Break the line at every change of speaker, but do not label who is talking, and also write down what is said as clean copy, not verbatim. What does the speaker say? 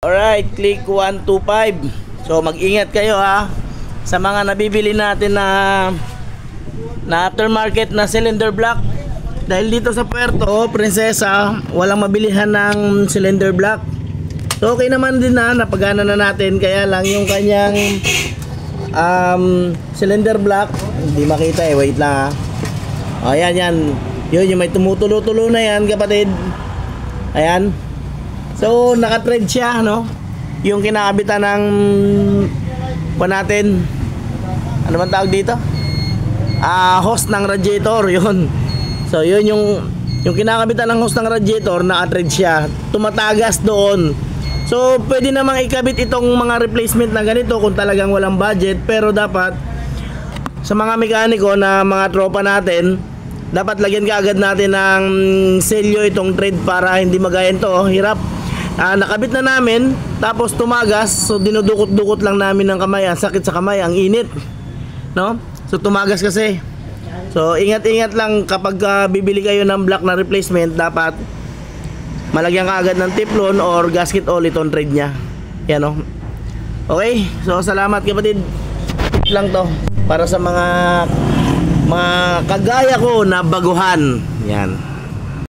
Alright, click 125. So mag-ingat kayo ha sa mga nabibili natin na aftermarket na cylinder block. Dahil dito sa Puerto Princesa, walang mabilihan ng cylinder block. So okay naman din na napagana na natin, kaya lang yung kanyang cylinder block hindi makita eh. Wait lang ha. O yan. Yun yung may tumutulo-tulo na yan, kapatid. Ayan. So naka-thread siya, no? Yung kinakabitan ng natin, ano man tawag dito? Hose ng radiator, yun. So yun yung kinakabitan ng hose ng radiator, naka-thread siya. Tumatagas doon. So pwede namang ikabit itong mga replacement na ganito kung talagang walang budget, pero dapat sa mga mekaniko na mga tropa natin, dapat lagyan kaagad natin ng selyo itong thread para hindi magayan to, hirap. Nakabit na namin, tapos tumagas, so dinudukot-dukot lang namin ng kamay. Ang sakit sa kamay, ang init, no? So tumagas kasi. So ingat-ingat lang kapag bibili kayo ng block na replacement, dapat malagyan kaagad ng teflon or gasket oil itong thread nya. Yan, no? Okay, so salamat kapatid. Tip lang to para sa mga kagaya ko na baguhan. Yan.